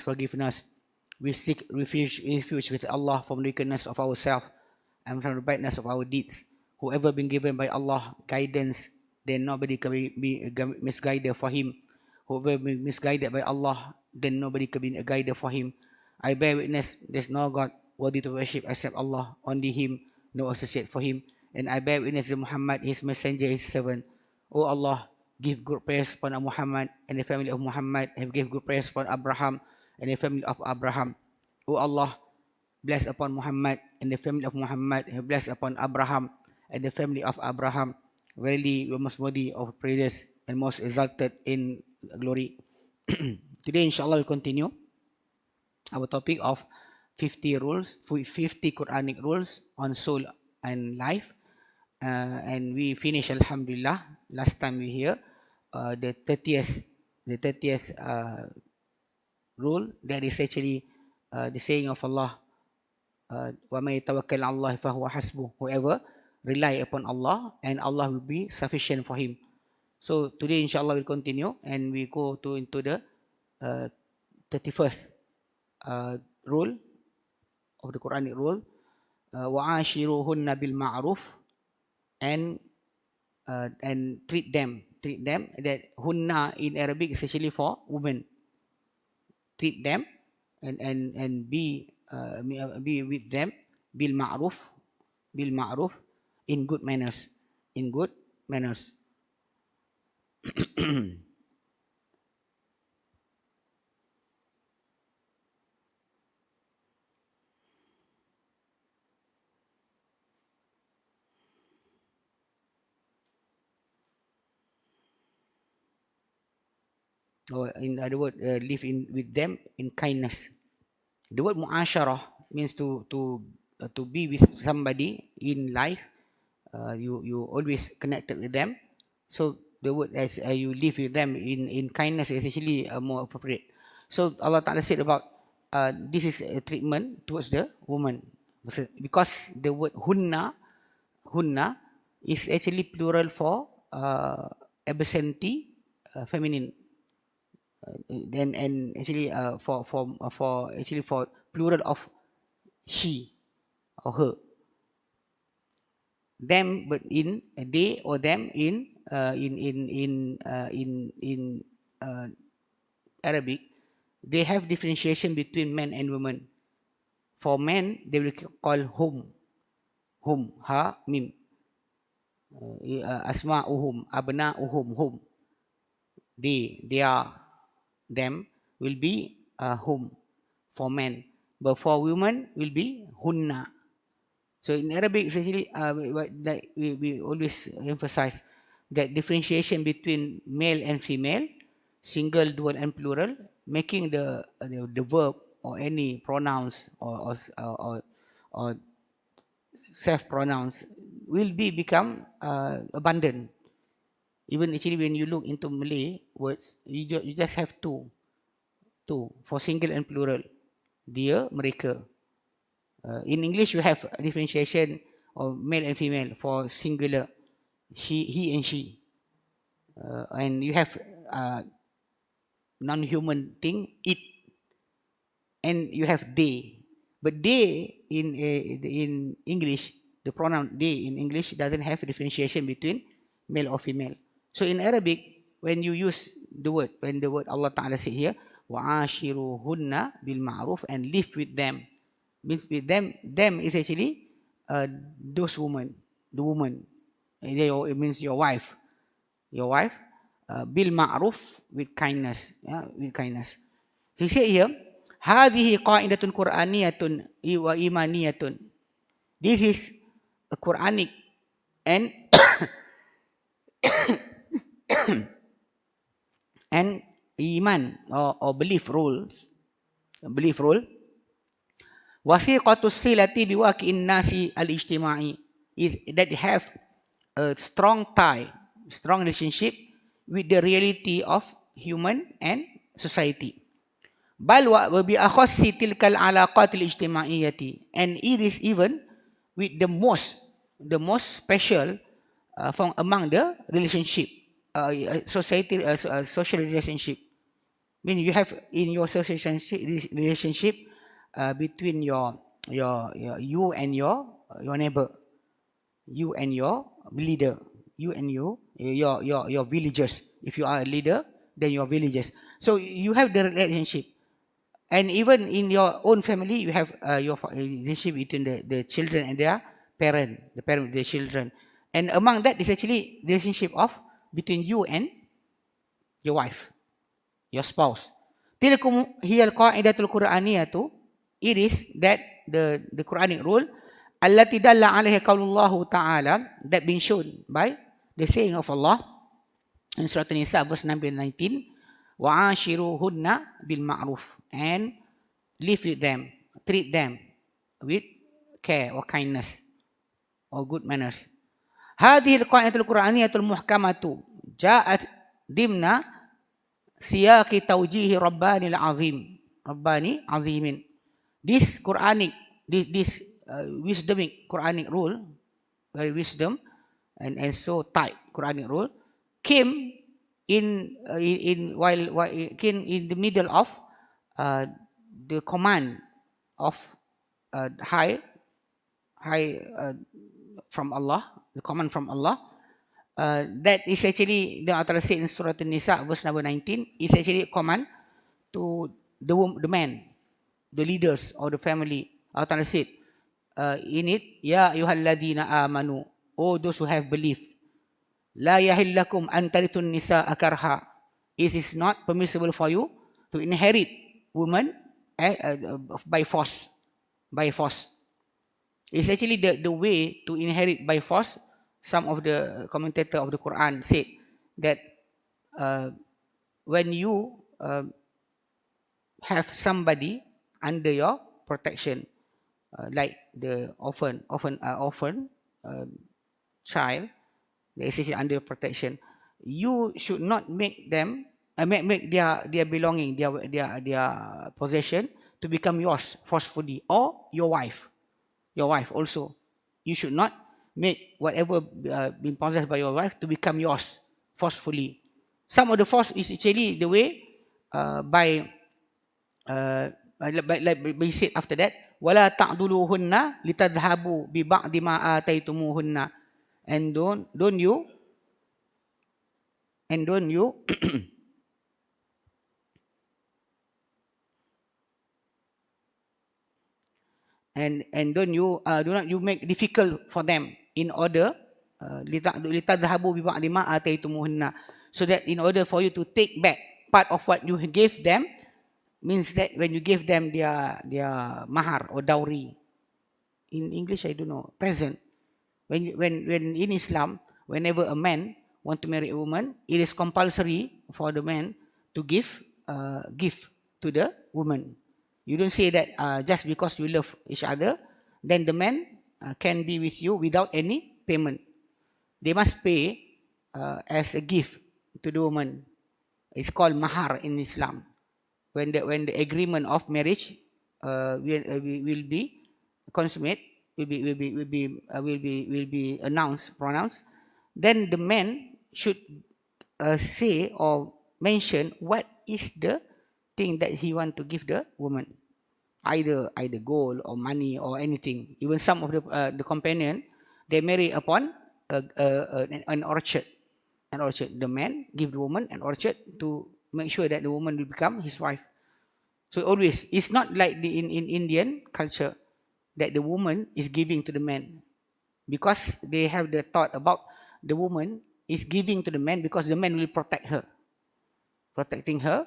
forgiveness. We seek refuge with Allah from the wickedness of ourselves and from the badness of our deeds. Whoever been given by Allah guidance, then nobody can be a misguided for him. Whoever been misguided by Allah, then nobody can be a guider for him. I bear witness, there's no God worthy to worship except Allah, only Him, no associate for Him. And I bear witness that Muhammad, His messenger, His servant. O Allah, give good praise upon Muhammad and the family of Muhammad, and give good praise upon Abraham and the family of Abraham. O Allah, bless upon Muhammad and the family of Muhammad, and bless upon Abraham and the family of Abraham. Verily, you are most worthy of praises and most exalted in glory. Today, inshallah, we'll continue our topic of 50 rules, 50 Quranic rules on soul and life. And we finished, Alhamdulillah, last time we hear the 30th rule. That is actually the saying of Allah, وَمَن يَتَوَكَّلْ عَلَى اللَّهِ فَهُوَ حَسْبُهُ. Whoever rely upon Allah, and Allah will be sufficient for him. So today, inshallah, we'll continue and we go into the 31st rule of the Quranic rule, وَعَاشِرُوهُنَّ بِالْمَعْرُوفِ, and treat them, that hunna in Arabic is actually for women. Treat them and be with them bil ma'ruf, in good manners, or in other words, live with them in kindness. The word mu'asharah means to be with somebody in life. You always connected with them. So the word as you live with them in kindness is actually more appropriate. So Allah Ta'ala said about this is a treatment towards the woman, because the word hunna is actually plural for absentee, feminine. And actually for plural of she or her. Them, but in they or them in Arabic, they have differentiation between men and women. For men, they will call hum, ha, mim. Asma'uhum, abna'uhum, hum. They are, them will be hum for men, but for women will be hunna. So in Arabic, essentially, we always emphasize that differentiation between male and female, single, dual, and plural, making the verb or any pronouns or self pronouns will become abundant. Even actually, when you look into Malay words, you just have two for single and plural. Dia, mereka. In English, you have a differentiation of male and female for singular, he and she. And you have non-human thing, it. And you have they. But they in English, the pronoun they in English doesn't have a differentiation between male or female. So in Arabic, when you use the word, when the word Allah Ta'ala said here, وَعَاشِرُوهُنَّ بِالْمَعْرُوفِ, and live with them, means with them is actually those women, the woman. It means your wife. Bil ma'ruf, with kindness. With kindness. He said here, هذه قاعدة قرآنية وإيمانية. This is a Quranic and and iman or belief rule. وثيقة الصلة بواقع الناس الاجتماعي, is that have a strong tie, strong relationship with the reality of human and society. بل وبأخص تلك العلاقات الاجتماعية, and it is even with the most special from among the relationship, social relationship. Mean you have in your relationship between you and your neighbor, you and your leader, you and your villagers. If you are a leader, then your villagers. So you have the relationship, and even in your own family, you have your relationship between the children and their parent, the parent with their children, and among that is actually the relationship of between you and your wife, your spouse. Tilkum hiyal qa'idatul Qur'aniyatu. It is that the Quranic rule allati dalla 'alaiha qaulullahu ta'ala, that being shown by the saying of Allah in Surah An-Nisa verse number 19, wa ashiruhunna bil ma'ruf, and live with them, treat them with care or kindness or good manners. Hadhihi al-qa'idatul Qur'aniyatul muhkamatu ja'at dimna siyaqi tawjihi Rabbani azimin. This Quranic, this wisdomic Quranic rule, very wisdom and so tight Quranic rule, came in the middle of the command of high from Allah, the command from Allah. That is actually, the author said in Surah An-Nisa verse number 19, is actually a command to the man, the leaders or the family. Allah said in it, Ya ayyuhalladhina amanu, O those who have believed, La yahillakum an tarithun nisa akarha. It is not permissible for you to inherit women by force. By force. It's actually the way to inherit by force. Some of the commentators of the Quran said that when you have somebody under your protection, like the orphan child, they essentially under your protection, you should not make them make their belonging, their possession to become yours forcefully, or your wife also. You should not make whatever been possessed by your wife to become yours forcefully. Some of the force is actually the way like we said after that, wala ta'duluhunna litadhhabu bi ba'di ma ataytumuhunna, and don't you and don't you do not you make difficult for them in order litadhhabu bi ba'di ma ataytumuhunna, so that in order for you to take back part of what you gave them, means that when you give them their mahar or dowry, in English I don't know, present. When in Islam, whenever a man want to marry a woman, it is compulsory for the man to give gift to the woman. You don't say that just because you love each other, then the man can be with you without any payment. They must pay as a gift to the woman. It's called mahar in Islam. When the agreement of marriage will be consummate, will be pronounced, then the man should say or mention what is the thing that he want to give the woman, either gold or money or anything. Even some of the companion, they marry upon an orchard. The man give the woman an orchard to make sure that the woman will become his wife. So always, it's not like in Indian culture that the woman is giving to the man, because they have the thought about the woman is giving to the man because the man will protecting her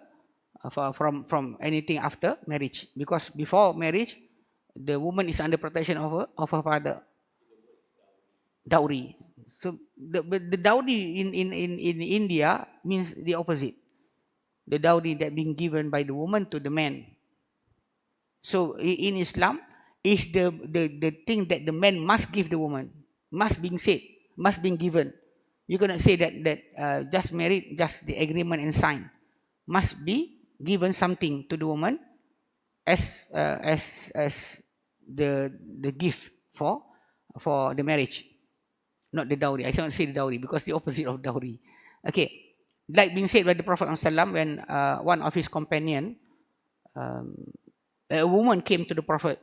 from anything after marriage. Because before marriage, the woman is under protection of her father. Dowry. So the dowry in India means the opposite. The dowry that being given by the woman to the man. So in Islam, is the thing that the man must give the woman, must being said, must being given. You cannot say that just married, just the agreement and sign. Must be given something to the woman as the gift for the marriage, not the dowry. I cannot say the dowry because the opposite of dowry. Okay. Like being said by the Prophet ﷺ when one of his companion, a woman came to the Prophet,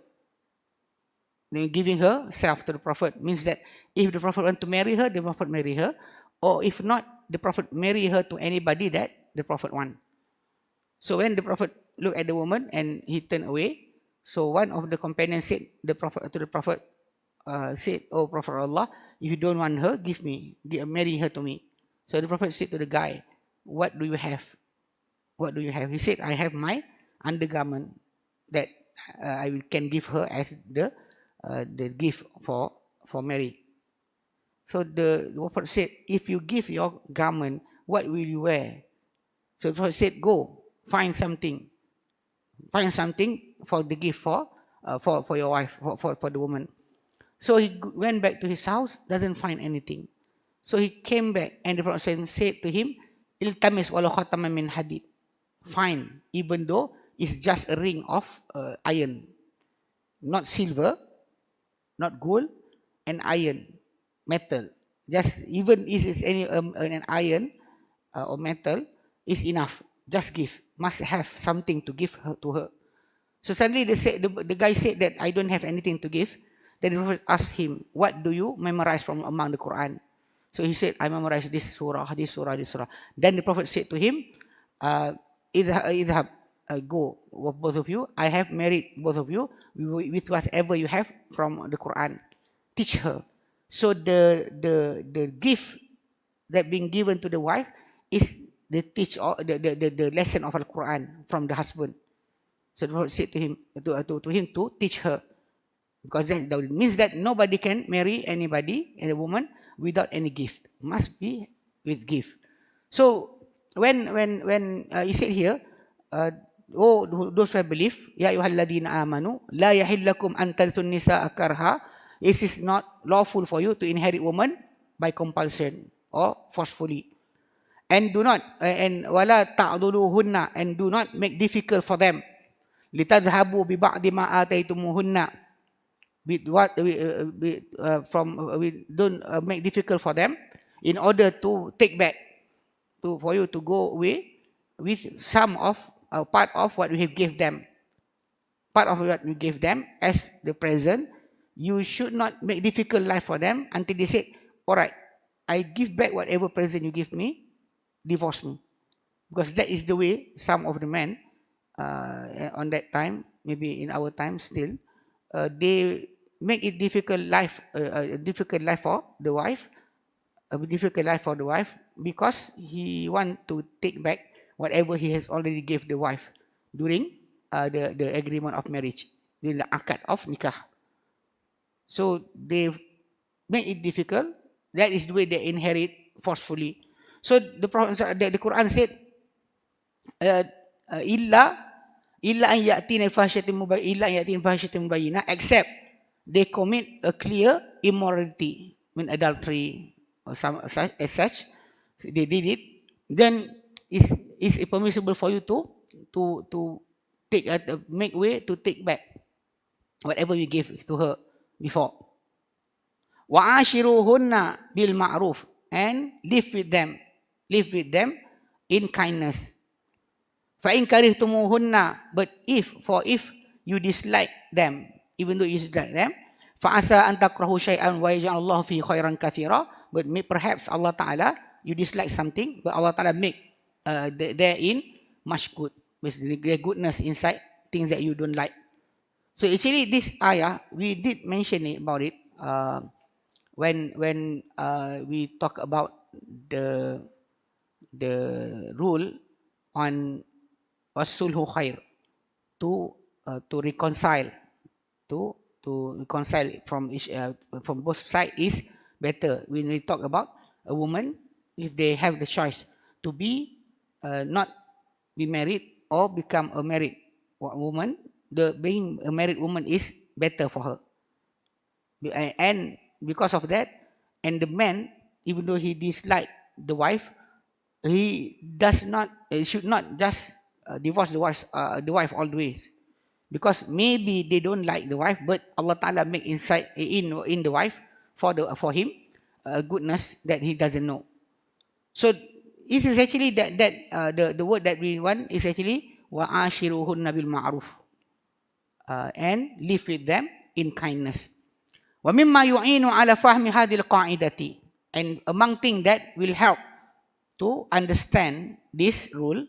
giving herself to the Prophet, means that if the Prophet want to marry her, the Prophet marry her, or if not, the Prophet marry her to anybody that the Prophet want. So when the Prophet looked at the woman and he turned away, so one of the companions said to the Prophet, said, "Oh Prophet Allah, if you don't want her, marry her to me." So the Prophet said to the guy, "What do you have? What do you have?" He said, "I have my undergarment that I can give her as the gift for Mary." So the Prophet said, "If you give your garment, what will you wear?" So the Prophet said, "Go find something for the gift for your wife, for the woman." So he went back to his house, doesn't find anything. So he came back, and the Prophet said to him, "Iltamis walau khataman min hadid." Find, even though it's just a ring of iron, not silver, not gold, and iron, metal. Just even if it's any an iron or metal is enough. Just give. Must have something to give to her. So suddenly the guy said that I don't have anything to give. Then the Prophet asked him, "What do you memorize from among the Quran?" So he said, "I memorize this surah, this surah, this surah." Then the Prophet said to him, "Idhab, go, both of you. I have married both of you with whatever you have from the Quran. Teach her." So the gift that being given to the wife is the lesson of Al-Quran from the husband. So the Prophet said to him to teach her, because that means that nobody can marry anybody, any woman, without any gift. Must be with gift. So when he said here, "Oh, those who have believed, ya ayyuhalladhina amanu, la yahillakum an tarithun nisaa karha." It is not lawful for you to inherit woman by compulsion or forcefully. And do not wala ta'duluhunna, and do not make difficult for them. Litadhhabu bi ba'di ma ataytumuhunna. Don't make difficult for them in order to take back, for you to go away with some of part of what we have gave them. Part of what we gave them as the present. You should not make difficult life for them until they say, "All right, I give back whatever present you give me, divorce me." Because that is the way some of the men on that time, maybe in our time still, they make it difficult life for the wife, because he want to take back whatever he has already gave the wife during the agreement of marriage, during the akad of nikah. So they make it difficult. That is the way they inherit forcefully. So the Quran said, illa an ya'tina fahishatin mubayyinah, except they commit a clear immorality, adultery or some as such. They did it. Then is it permissible for you to make way to take back whatever you gave to her before. Wa ashiruhunna bil ma'ruf, and live with them in kindness. Fa in karihtumuhunna, but if you dislike them, even though you dislike them, fa asa an takrahu shay'an wa yaj'alallahu fi khairan katsira, but perhaps Allah Ta'ala, you dislike something, but Allah Ta'ala make therein much good, with the goodness inside things that you don't like. So actually this ayah, we did mention about it when we talk about the rule on wasulhu khair, to reconcile, to reconcile from both sides is better. When we talk about a woman, if they have the choice to be not be married or become a married woman, being a married woman is better for her. And because of that, and the man, even though he dislike the wife, he should not just divorce the wife always, because maybe they don't like the wife, but Allah Ta'ala make inside in the wife for him goodness that he doesn't know. So it is actually the word that we want is actually wa'ashiruhunna bil ma'ruf, and live with them in kindness. Wa mimma yu'inu ala fahmi hadhil qa'idati, and among things that will help to understand this rule,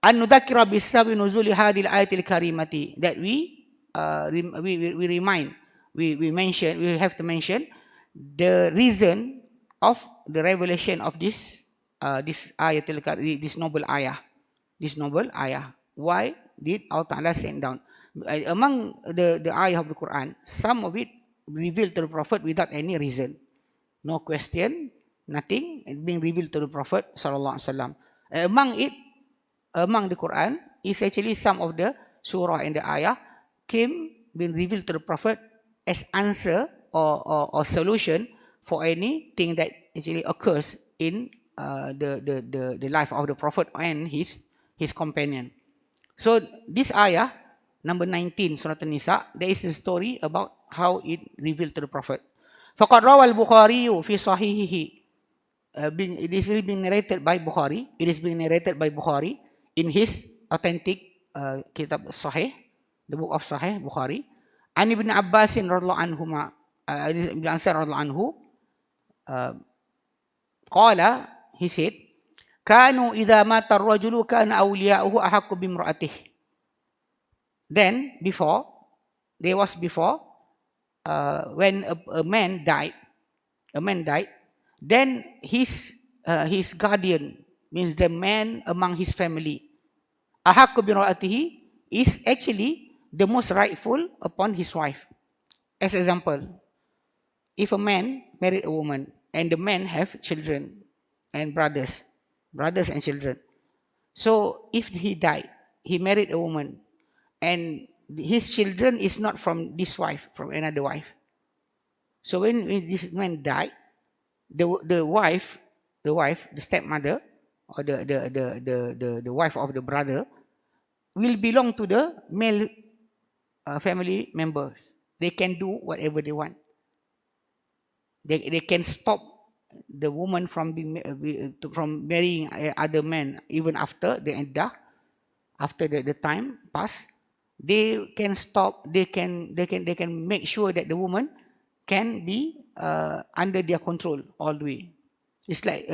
an nudhakkira bisabi nuzuli hadhil ayatil karimati, that we remind, we mention, we have to mention the reason of the revelation of this ayatil karimah, this noble ayah. Why did Allah Ta'ala send down? Among the ayah of the Quran, some of it revealed to the Prophet without any reason, no question, nothing, being revealed to the Prophet Sallallahu Alaihi Wasallam. Among the Quran is actually some of the surah and the ayah being revealed to the Prophet as answer or solution for anything that actually occurs in the life of the Prophet and his companion. So this ayah, number 19, Surah An-Nisa, there is a story about how it revealed to the Prophet. فَقَدْ رَوَى الْبُخَارِيُّ فِي صَحِيحِهِ. It is being narrated by Bukhari. It is being narrated by Bukhari in his authentic kitab Sahih, the book of Sahih Bukhari. An Ibn Abbas radhiyallahu anhuma, Ibn Ansar radhiyallahu anhu, qala, he said, كانوا إذا مات الرجل كان أولياؤه أحق بامرأته. Then when a man died, then his guardian, means the man among his family, أحق بامرأته, is actually the most rightful upon his wife. As example, if a man married a woman and the man have children and brothers and children. So if he died, he married a woman, and his children is not from this wife, from another wife. So when this man died, the wife, the stepmother, or the wife of the brother, will belong to the male family members. They can do whatever they want. They can stop the woman from marrying other men even after the iddah, after the time pass. They can stop. They can make sure that the woman can be under their control all the way. It's like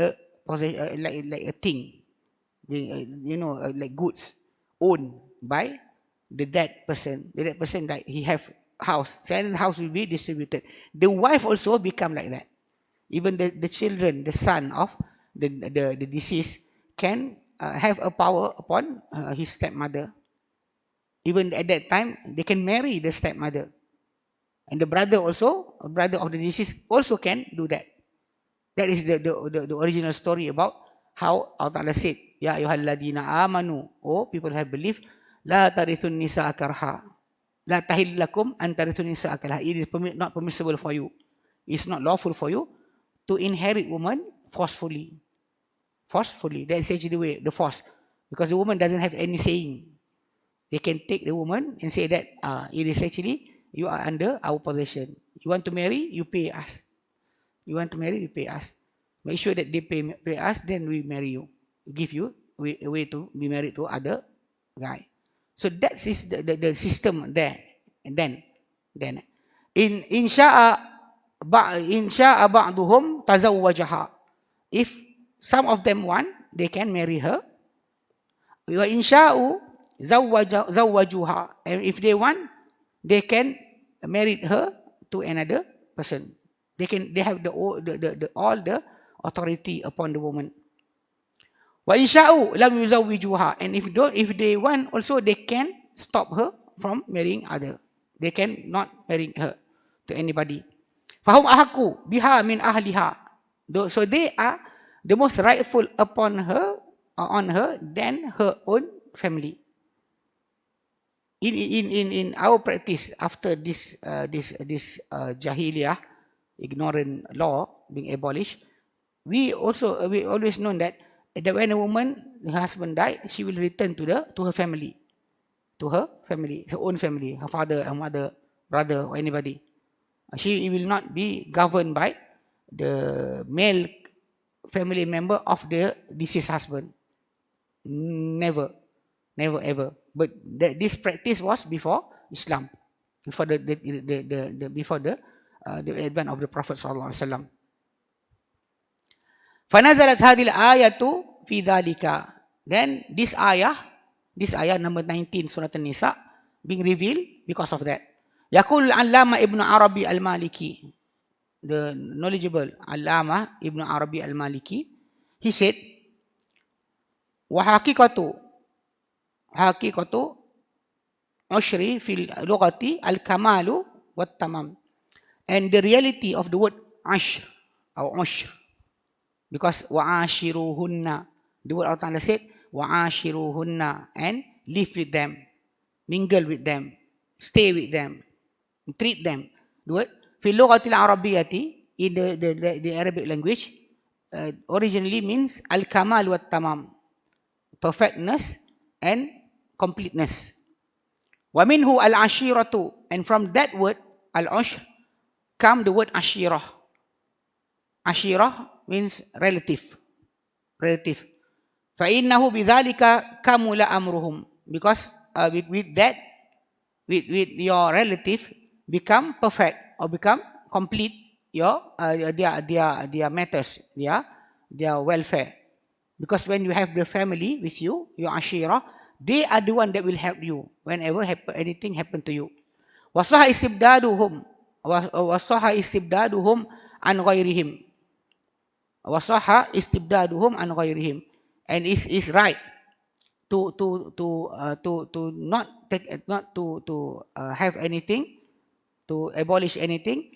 like a thing, like goods owned by the dead person. The dead person, like he have house, certain house will be distributed. The wife also become like that. Even the children, the son of the deceased, can have a power upon his stepmother. Even at that time, they can marry the stepmother. And the brother also, a brother of the deceased, also can do that. That is the original story about how Allah Ta'ala said, Ya ayyuhalladhina amanu, oh people who have believed, La tarithun nisa'a karha, La tahillakum an tarithun nisa'a karha. It is not permissible for you. It's not lawful for you to inherit woman forcefully. Forcefully, that's actually the force. Because the woman doesn't have any saying. They can take the woman and say that it is actually, you are under our possession. You want to marry, you pay us. You want to marry, you pay us. Make sure that they pay us, then we marry you. Give you a way to be married to other guy. So that is the system there. And then in sha'a ba'duhum tazawwajaha. If some of them want, they can marry her. Wa in sha'u zawwajuha. And if they want, they can marry her to another person. They have all the authority upon the woman. Wa in sha'u lam yuzawwijuha. And if they want also, they can stop her from marrying other. They can not marry her to anybody. Fahum ahaku biha min ahliha. So they are the most rightful upon her, on her, than her own family. In our practice, after this jahiliyah, ignorant law being abolished, we always known that when a woman, her husband died, she will return to her family, her own family, her father, her mother, brother, or anybody. She will not be governed by the male family member of the deceased husband. Never, never ever. But this practice was before Islam, before the advent of the Prophet sallallahu alaihi wasallam. فَنَزَلَتْ هَذِهِ الْآيَةُ فِي ذَلِكَ. Then this ayah number 19 Surah An-Nisa being revealed because of that. Yaqul Allama Ibn Arabi Al-Maliki, the knowledgeable Allama Ibn Arabi Al-Maliki, he said, wa haqiqatu ushri fil lughati al-kamalu wat tamam. And the reality of the word ashr or ushr, because wa'ashiruhunna, the word Allah Ta'ala said wa'ashiruhunna, and live with them, mingle with them, stay with them, treat them. The word fil lughati al-arabiyyati, in the Arabic language, originally means al-kamal wat tamam, perfectness and completeness. Wa minhu al-ashiratu, and from that word al-ushr come the word ashirah. Ashirah means relative. فَإِنَّهُ بِذَلِكَ كَمُلَ أَمْرُهُمْ, because with that, with your relative, become perfect or become complete your their matters, their welfare. Because when you have the family with you, your ashirah, they are the one that will help you whenever anything happen to you. وَصَحَ إِسْتِبْدَادُهُمْ عَنْ غَيْرِهِمْ. وَصَحَ إِسْتِبْدَادُهُمْ عَنْ غَيْرِهِمْ. And it's right to not have anything, to abolish anything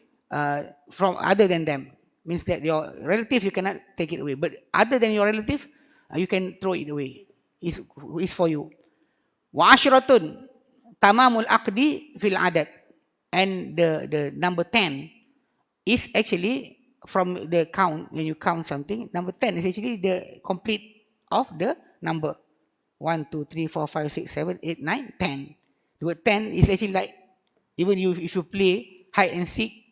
from other than them. Means that your relative, you cannot take it away, but other than your relative, you can throw it away. It's for you. وَعَشْرَةٌ تَمَامُ الْعَقْدِ فِي الْعَدَدِ. And the number 10 is actually from the count. When you count something, number 10 is actually the complete of the number. 1, 2, 3, 4, 5, 6, 7, 8, 9, 10. The word 10 is actually like, even if you play hide and seek,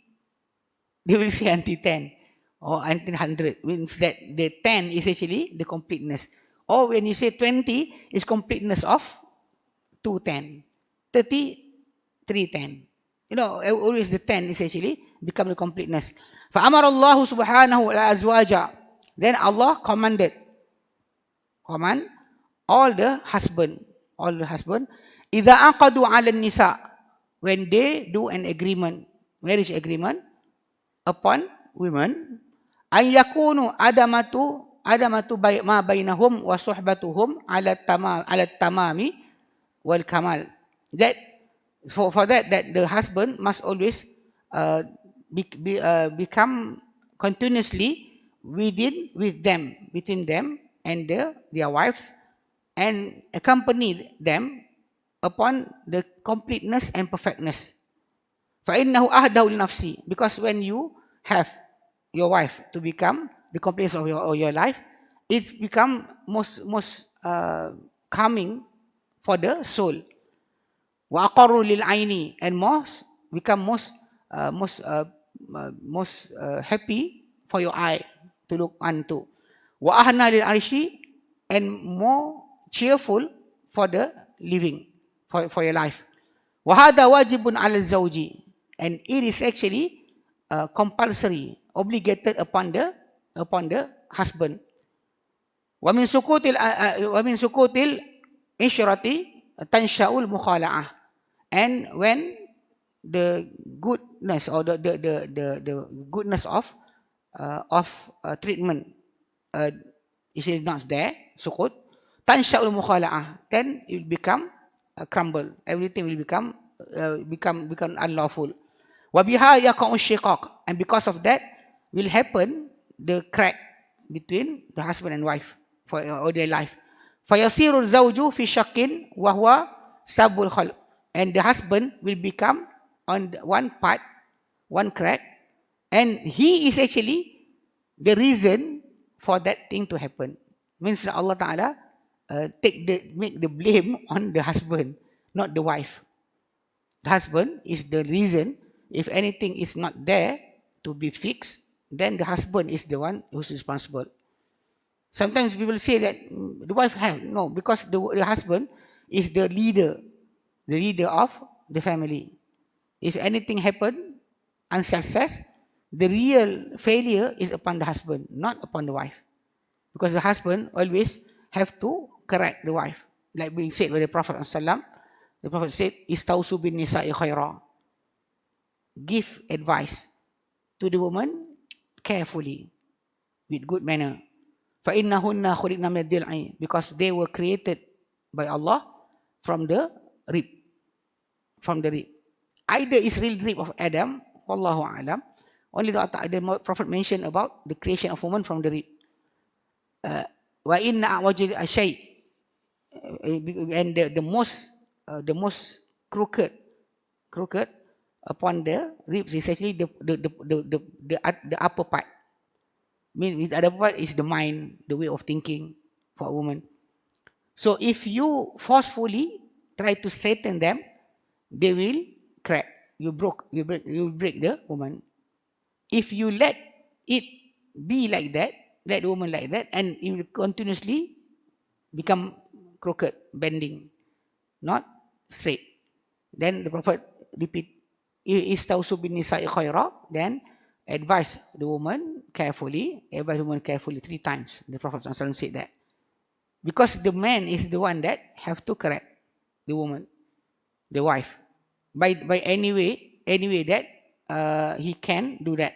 they will say until 10 or until 100. Means that the 10 is actually the completeness. Or when you say 20, is completeness of 210. 30, 310. You know, always the 10 is actually become the completeness. فَأَمَرَ اللَّهُ سُبْحَانَهُ الْأَزْوَاجَ. Then Allah command all the husband, إِذَا أَقَدُوا عَلَى النِّسَاءِ, when they do an agreement, marriage agreement, upon women, أَنْ يَكُونُوا أَدَمَةُ مَا بَيْنَهُمْ وَصُحْبَتُهُمْ عَلَى التَّمَامِ وَالْكَمَالِ. That for that the husband must always become continuously between them and their wives, and accompany them upon the completeness and perfectness. فَإِنَّهُ أَهْدَوْ لِنَفْسِ. Because when you have your wife to become the completeness of your life, it become most calming for the soul. وَأَقَرُّ لِلْعَيْنِ, and become most happy for your eye to look unto. وَأَهْنَى لِلْعَرْشِ, and more cheerful for the living, for your life. وَهَذَا وَاجِبٌ عَلَى الزَّوْجِ, and it is actually compulsory, obligated upon the husband. وَمِنْ سُكُوتِ الْإِشْرَةِ تَنْشَأُ الْمُخَالَعَةِ. And when the goodness or the goodness of treatment is not there, sukut, tansha'ul mukhala'ah, then it will become crumble. Everything will become unlawful. Wabiha yaqa'u shiqaq, and because of that will happen the crack between the husband and wife for all their life. Fayasiru zawju fi shaqqin wa huwa sabul khalq, and the husband will become on one part, one crack, and he is actually the reason for that thing to happen. Means that Allah Ta'ala make the blame on the husband, not the wife. The husband is the reason. If anything is not there to be fixed, then the husband is the one who's responsible. Sometimes people say that the wife have no, because the husband is the leader of the family. If anything happen, unsuccess, the real failure is upon the husband, not upon the wife, because the husband always have to correct the wife, like being said by the Prophet ﷺ. The Prophet said, "Istausu bin nisa'i khaira." Give advice to the woman carefully, with good manner. فَإِنَّهُنَّ خُلِقْنَ مِنَ الضِّلْعِ, because they were created by Allah from the rib. From the rib. Either is real rib of Adam, Wallahu a'lam. Only the Prophet mentioned about the creation of woman from the rib. وَإِنَّ أَعْوَجِ الشَّيْء, and the most crooked upon the ribs is actually the upper part. Mean the other part is the mind, the way of thinking for a woman. So if you forcefully try to straighten them, they will crack. You break the woman. If you let it be like that, let the woman like that, and it will continuously become crooked, bending, not straight. Then the Prophet repeat, "Istausu bin nisa'i khaira," then advise the woman carefully, 3 times. The Prophet ﷺ said that. Because the man is the one that have to correct the woman, the wife, by any way that he can do that.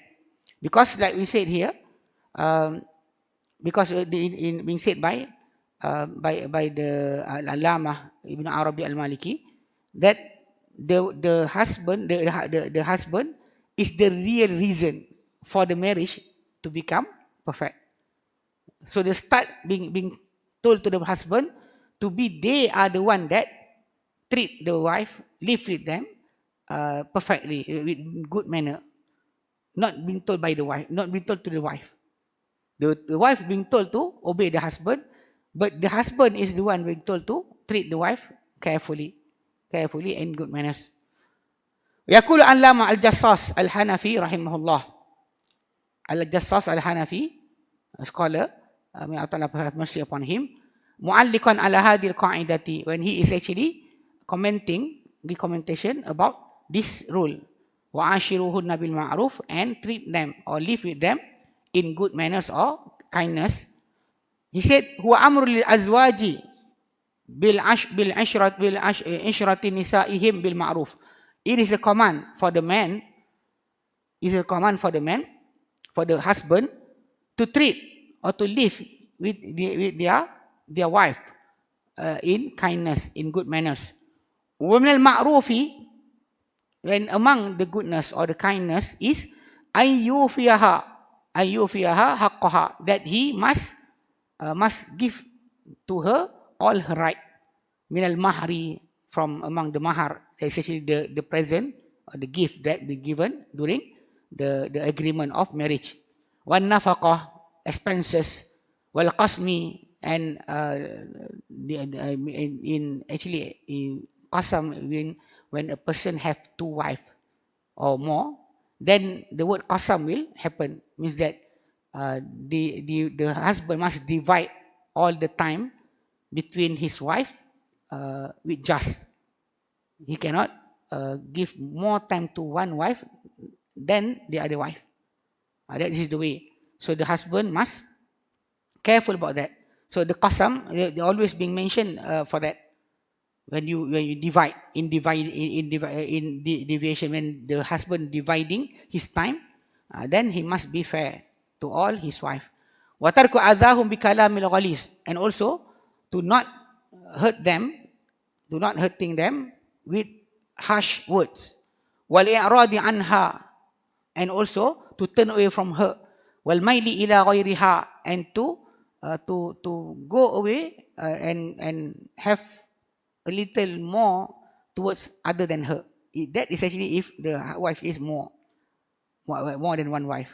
Because like we said here, because being said by the Al-Allamah Ibn Arabi Al-Maliki, that the husband is the real reason for the marriage to become perfect. So they start being told to the husband to be, they are the one that treat the wife, live with them perfectly, with good manner. Not being told by the wife, not being told to the wife. The wife being told to obey the husband, but the husband is the one being told to treat the wife carefully and good manners. يقول علامة الجصاص الحنفي رحمه الله. Al-Jassas Al-Hanafi, a scholar, may Allah have mercy upon him, mu'alliqan ala hadhihi al-qa'idati, when he is actually commenting the commentation about this rule, wa'ashiruhunna bil ma'ruf, and treat them or live with them in good manners or kindness. He said, huwa amru lil azwaji bil ishrati nisa'ihim bil ma'ruf. It is a command for the man, for the husband to treat or to live with their wife in kindness, in good manners. وَمِنَ الْمَعْرُوفِ, when among the goodness or the kindness is أَيُّوفِيَهَا حَقَّهَا, that he must give to her all her right. مِنَ الْمَهْرِ, from among the mahar, especially the present or the gift that be given during the agreement of marriage. وَالنَّفَقَةِ, expenses. وَالْقَسْمِ, and in qasam, when a person have 2 wives or more, then the word qasam will happen. Means that the husband must divide all the time between his wife with just. He cannot give more time to one wife than the other wife. That is the way. So the husband must careful about that. So the qasam, they always being mentioned for that. When you divide in deviation, when the husband dividing his time, then he must be fair to all his wife. وَتَرْكُ أَذَاهُمْ بِكَلَامِ الْغَلِيظِ, and also to not hurting them with harsh words. وَالْإِعْرَاضِ عَنْهَا, and also to turn away from her. وَالْمَيْلِ إِلَى غَيْرِهَا, and to go away and have a little more towards other than her. That is actually if the wife is more than one wife.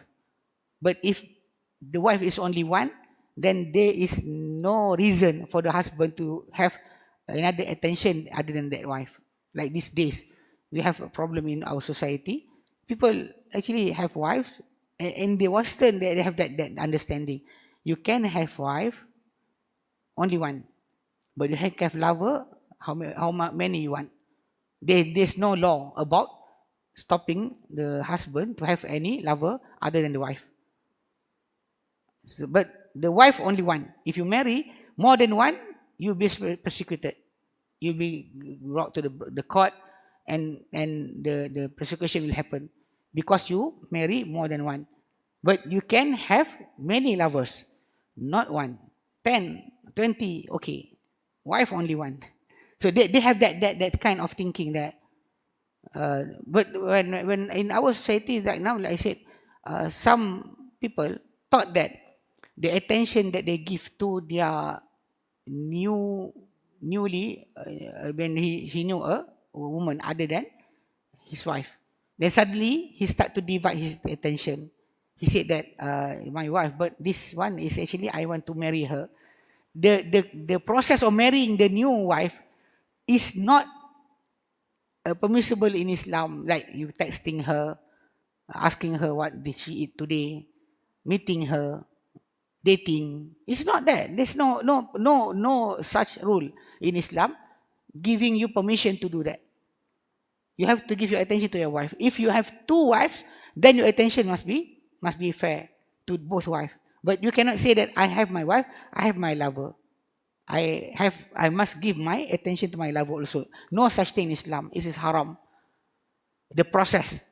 But if the wife is only one, then there is no reason for the husband to have another attention other than that wife. Like these days, we have a problem in our society. People actually have wives, and in the Western, they have that understanding. You can have wife, only one. But you can have lover, how many you want. There's no law about stopping the husband to have any lover other than the wife. So, but the wife only one. If you marry more than one, you'll be persecuted. You'll be brought to the court, and the persecution will happen because you marry more than one. But you can have many lovers, not one. 10, 20, okay. Wife only one. So they have that kind of thinking that. But when in our society right now, like I said, some people thought that the attention that they give to their newly when he knew a woman other than his wife, then suddenly he start to divide his attention. He said that my wife, but this one is actually I want to marry her. The process of marrying the new wife is not permissible in Islam. Like you texting her, asking her what did she eat today, meeting her, dating. It's not that. There's no such rule in Islam giving you permission to do that. You have to give your attention to your wife. If you have two wives, then your attention must be fair to both wives. But you cannot say that I have my wife, I have my lover. I must give my attention to my lover also. No such thing in Islam. It is haram. The process.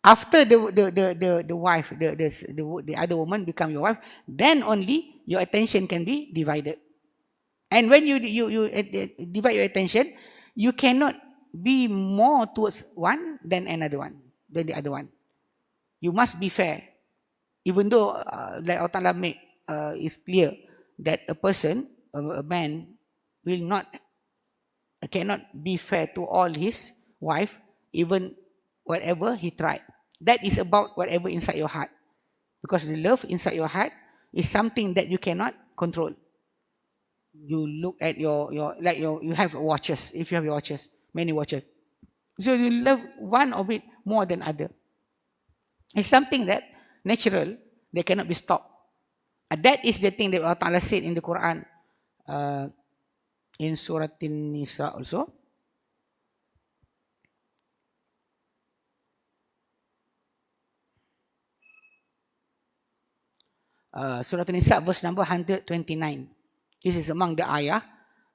After the wife, the other woman become your wife, then only your attention can be divided. And when you divide your attention, you cannot be more towards one than another one, than the other one. You must be fair. Even though, like Allah Ta'ala make is clear that a person, a man, cannot be fair to all his wife, even whatever he tried. That is about whatever inside your heart. Because the love inside your heart is something that you cannot control. You look at you have watches. If you have your watches, many watches. So you love one of it more than other. It's something that natural, they cannot be stopped. That is the thing that Allah Ta'ala said in the Quran, in Surah An-Nisa also. Surah An-Nisa verse number 129. This is among the ayah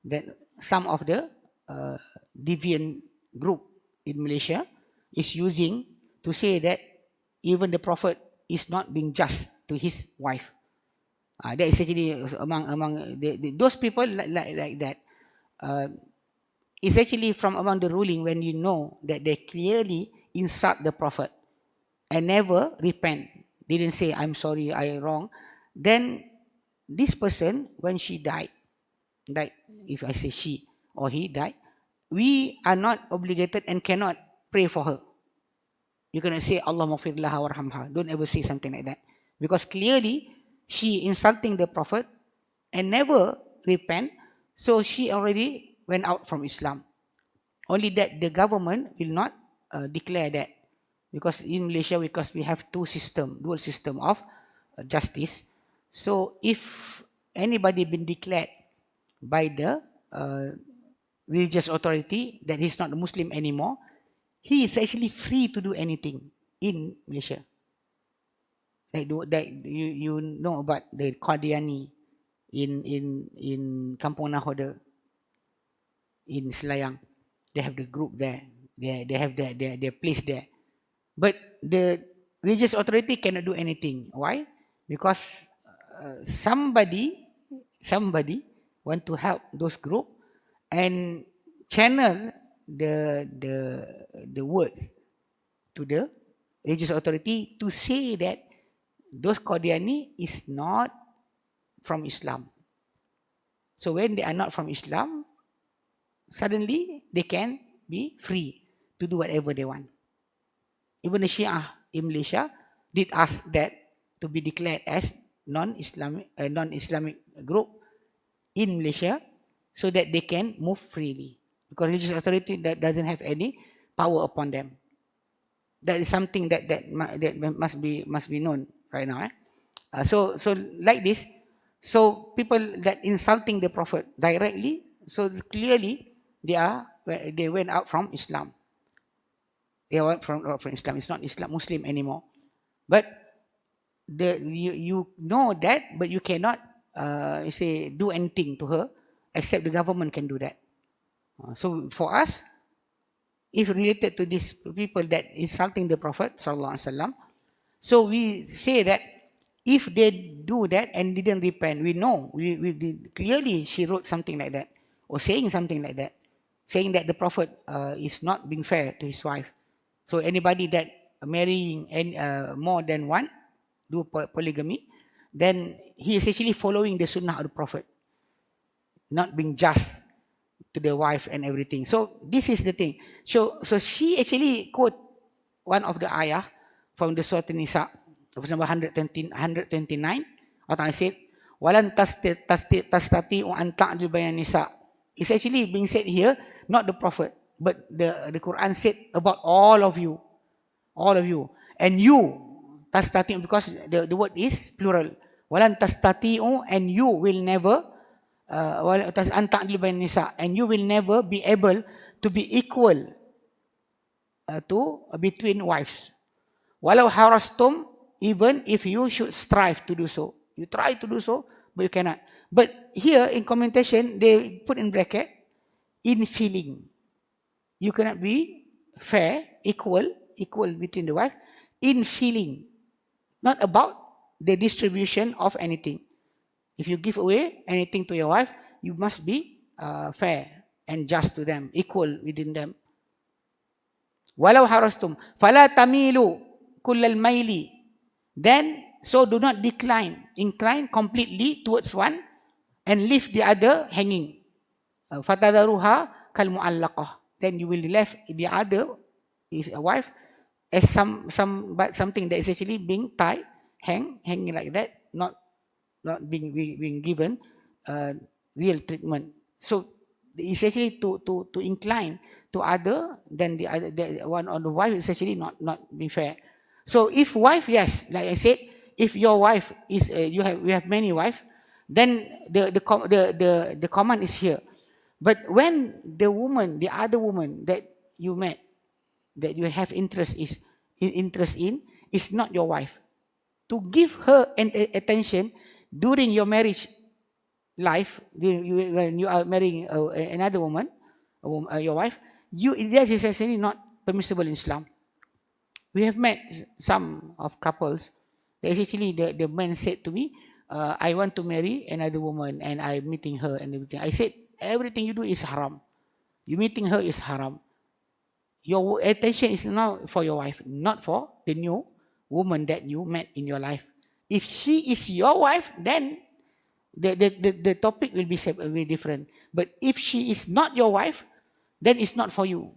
that some of the deviant group in Malaysia is using to say that even the Prophet is not being just to his wife. That is actually among those people like that. It's actually from among the ruling when you know that they clearly insult the Prophet and never repent. Didn't say, I'm sorry, I wrong. Then this person, when she died, if I say she or he died, we are not obligated and cannot pray for her. You cannot say, Al-Muqbil warhamha. Don't ever say something like that. Because clearly, she insulting the Prophet and never repent, so she already went out from Islam. Only that the government will not declare that. Because in Malaysia, because we have dual system of justice. So if anybody been declared by the religious authority that he's not a Muslim anymore, he is actually free to do anything in Malaysia. Like you know about the Qadiani in Kampung Nahoda in Selayang. They have the group there. They have their place there. But the religious authority cannot do anything. Why? Because somebody want to help those group and channel the words to the religious authority to say that those Qadiani is not from Islam. So when they are not from Islam, suddenly they can be free to do whatever they want. Even the Shia in Malaysia did ask that to be declared as non-Islamic group in Malaysia so that they can move freely. Because religious authority that doesn't have any power upon them. That is something that must be known right now. So like this, So people that insulting the Prophet directly, so clearly they went out from Islam. They went from Islam. It's not Islam Muslim anymore. But you know that, but you cannot do anything to her, except the government can do that. So for us, if related to these people that insulting the Prophet sallallahu alaihi wasallam, so we say that if they do that and didn't repent, we know clearly she wrote something like that, or saying something like that, saying that the Prophet is not being fair to his wife. So anybody that marrying more than one, do polygamy, then he is actually following the sunnah of the Prophet, not being just to the wife and everything. So this is the thing. So she actually quote one of the ayah from the Surah An-Nisa, verse number 129. Allah Ta'ala said, "Walan tastati'u an ta'dilu bainan nisa." It's actually being said here, not the Prophet, but the Quran said about all of you, and you tastati'u, because the word is plural. Walan tastati'u, and you will never and you will never be able to be equal between wives. Walau harastum, even if you should strive to do so. You try to do so, but you cannot. But here in commentation, they put in bracket, in feeling. You cannot be fair, equal between the wife, in feeling. Not about the distribution of anything. If you give away anything to your wife, you must be fair and just to them, equal within them. Walau harastum, fala tamilu kullal maili. Then, so do not incline completely towards one and leave the other hanging. Fatadaruha kal mu'allaqah. Then you will left the other, is a wife, as something that is actually being tied, hanging like that, not being given real treatment. So it's actually to incline to other than the other, the one on the wife is actually not be fair. So if wife, yes, like I said, if your wife is you have many wives, then the command is here. But when the other woman that you met, that you have interest in, is not your wife, to give her attention during your marriage life, when you are marrying another woman, your wife, that is essentially not permissible in Islam. We have met some of couples that actually the man said to me, I want to marry another woman and I'm meeting her and everything. I said, everything you do is haram. You meeting her is haram. Your attention is now for your wife, not for the new woman that you met in your life. If she is your wife, then the topic will be very different. But if she is not your wife, then it's not for you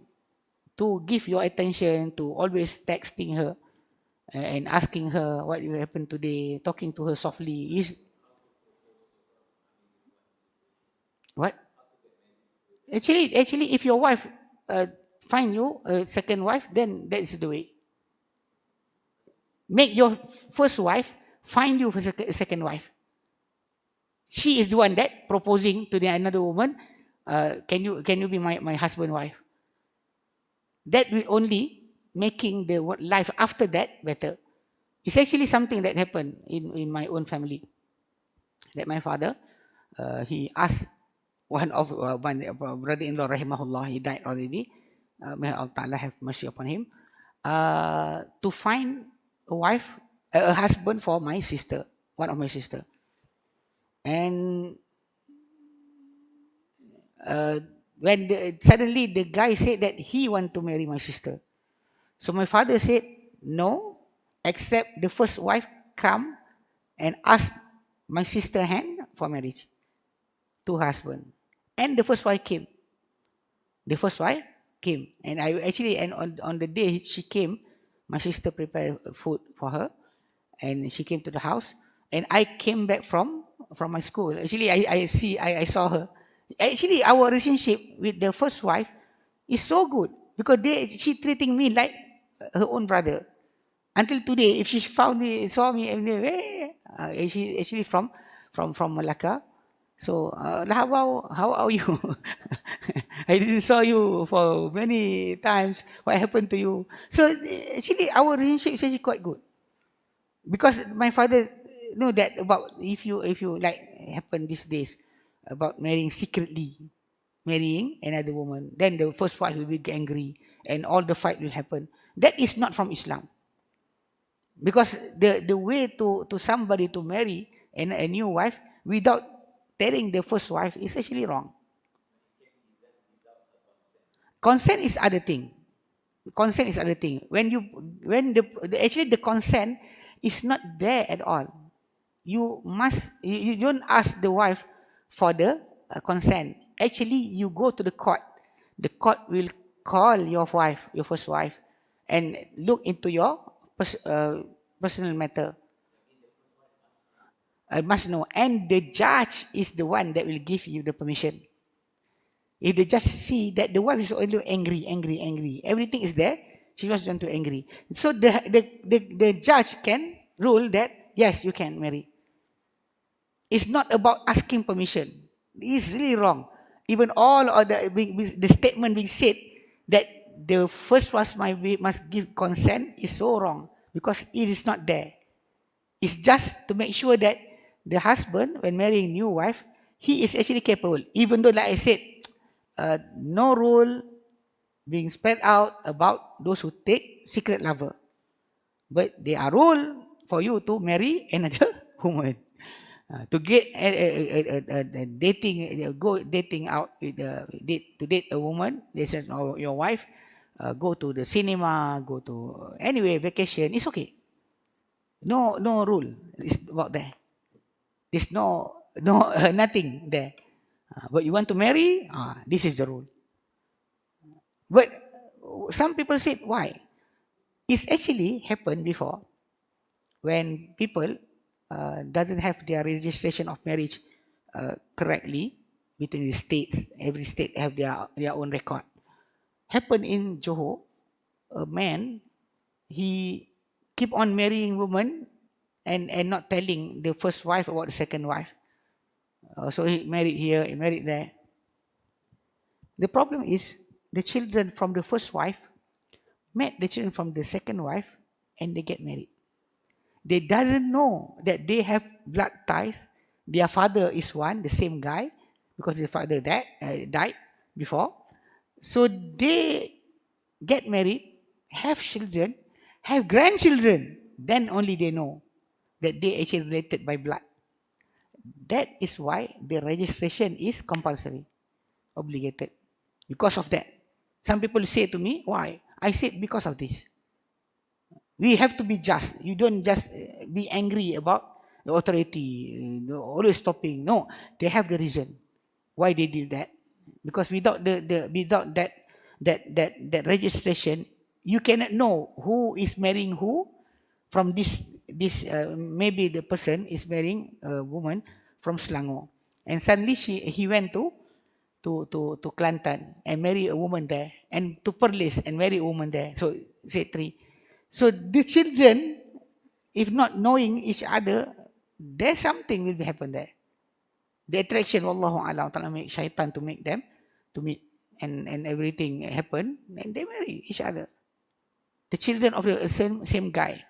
to give your attention to always texting her and asking her what will happen today, talking to her softly. What? Actually, if your wife find you a second wife, then that is the way. Make your first wife find you a second wife. She is the one that proposing to another woman. Can you be my husband wife? That will only making the life after that better. It's actually something that happened in my own family. That my father, he asked one of my brother-in-law, rahimahullah, he died already. May Allah Ta'ala have mercy upon him. To find a husband for my sister, one of my sister. And when suddenly the guy said that he want to marry my sister. So my father said, no, except the first wife come and ask my sister hand for marriage to husband. And the first wife came. And on the day she came, my sister prepared food for her, and she came to the house. And I came back from my school. Actually, I saw her. Actually, our relationship with the first wife is so good because she treating me like her own brother. Until today, if she saw me, she actually from from Malacca. So how are you? I didn't saw you for many times. What happened to you? So actually, our relationship is actually quite good because my father know that about if you like happen these days about marrying secretly, marrying another woman, then the first wife will be angry and all the fight will happen. That is not from Islam. Because the way to somebody to marry a new wife without telling the first wife is actually wrong. Consent is other thing. Consent is other thing. When actually the consent is not there at all. You don't ask the wife for the consent. Actually, you go to the court. The court will call your wife, your first wife, and look into your personal matter. I must know. And the judge is the one that will give you the permission. If the judge see that the wife is only angry, everything is there, she was done to angry. So the judge can rule that, yes, you can marry. It's not about asking permission. It's really wrong. Even all of the statement being said that the first wife must give consent is so wrong because it is not there. It's just to make sure that the husband, when marrying new wife, he is actually capable. Even though, like I said, no rule being spread out about those who take secret lover. But there are rules for you to marry another woman. To get go dating out with to date a woman, this is your wife, go to the cinema, go to anyway vacation, it's okay. No rule is about that. There's no nothing there. But you want to marry, this is the rule. But some people said, why? It's actually happened before when people doesn't have their registration of marriage correctly between the states. Every state have their own record. Happened in Johor, a man, he keep on marrying women and not telling the first wife about the second wife. So he married here, he married there. The problem is the children from the first wife met the children from the second wife and they get married. They doesn't know that they have blood ties. Their father is one, the same guy, because their father died before. So they get married, have children, have grandchildren. Then only they know that they actually related by blood. That is why the registration is compulsory, obligated. Because of that. Some people say to me, why? I said because of this. We have to be just. You don't just be angry about the authority, always stopping. No, they have the reason why they did that. Because without without that registration, you cannot know who is marrying who. From this maybe the person is marrying a woman from Selangor, and suddenly he went to Kelantan and marry a woman there, and to Perlis and marry a woman there. So say 3. So the children, if not knowing each other, there's something will happen there. The attraction, wallahu a'lam, ta'ala make shaitan to make them to meet, and everything happen, and they marry each other. The children of the same guy.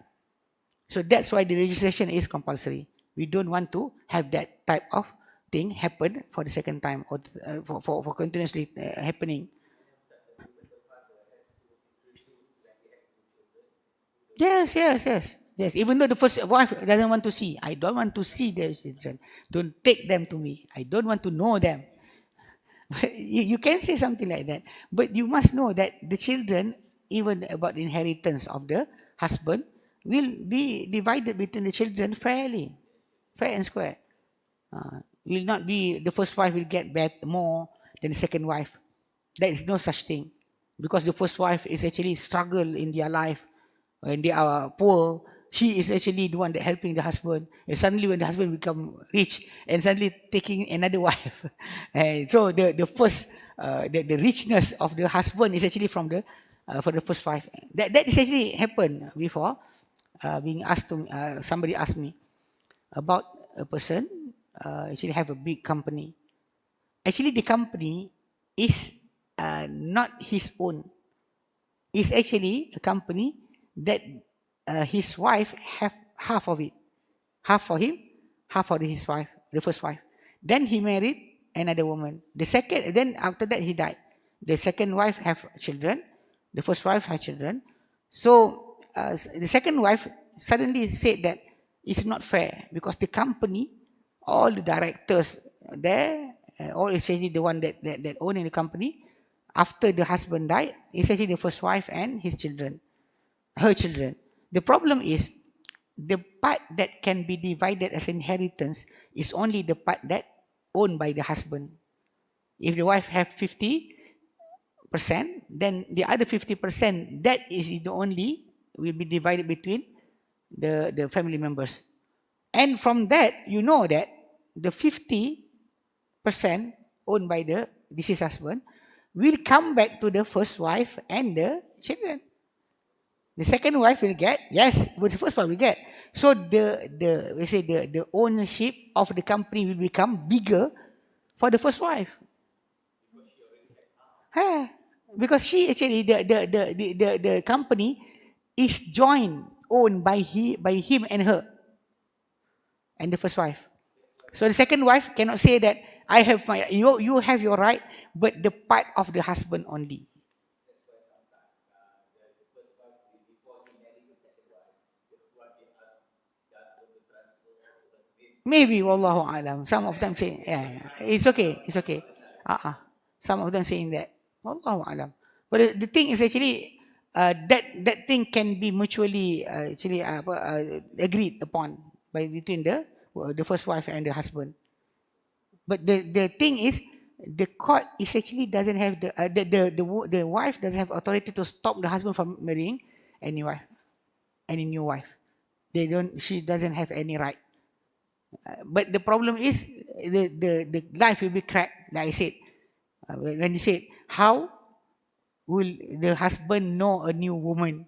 So that's why the registration is compulsory. We don't want to have that type of thing happen for the second time or for continuously happening. Yes. Even though the first wife doesn't want to see, I don't want to see their children. Don't take them to me. I don't want to know them. You can say something like that, but you must know that the children, even about the inheritance of the husband, will be divided between the children fairly, fair and square. Will not be the first wife will get more than the second wife. There is no such thing, because the first wife is actually struggle in their life. When they are poor, she is actually the one that helping the husband. And suddenly when the husband become rich, and suddenly taking another wife. And so the first, the richness of the husband is actually from the for the first wife. That is actually happened before. Being asked to somebody asked me about a person actually have a big company. Actually, the company is not his own. It's actually a company that his wife have half of it. Half for him, half for his wife, the first wife. Then he married another woman. Then after that he died. The second wife have children. The first wife had children. So the second wife suddenly said that it's not fair because the company, all the directors there, all essentially the one that owning the company, after the husband died, essentially the first wife and his children, her children. The problem is the part that can be divided as inheritance is only the part that owned by the husband. If the wife have 50%, then the other 50%, that is the only will be divided between the family members. And from that, you know that the 50% owned by the deceased husband will come back to the first wife and the children. The second wife will get, yes, but the first wife will get. So the ownership of the company will become bigger for the first wife. Because she actually the company is joint owned by him and her and the first wife. So the second wife cannot say that I have you have your right, but the part of the husband only. Maybe, wallahu alam. Some of them say, it's okay. Some of them saying that, wallahu alam. But the thing is actually that thing can be mutually agreed upon by between the first wife and the husband. But the thing is, the court is actually doesn't have the wife doesn't have authority to stop the husband from marrying any new wife. She doesn't have any right. But the problem is the life will be cracked, like I said. When you said, how will the husband know a new woman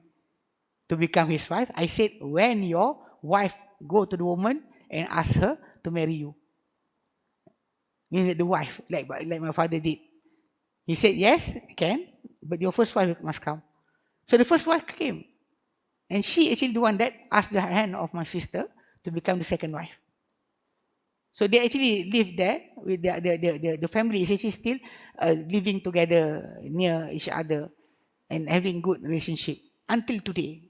to become his wife? I said, when your wife go to the woman and ask her to marry you. Means that the wife, like my father did. He said, yes, can, but your first wife must come. So the first wife came. And she actually the one that asked the hand of my sister to become the second wife. So they actually live there with the family is actually still living together near each other and having good relationship until today.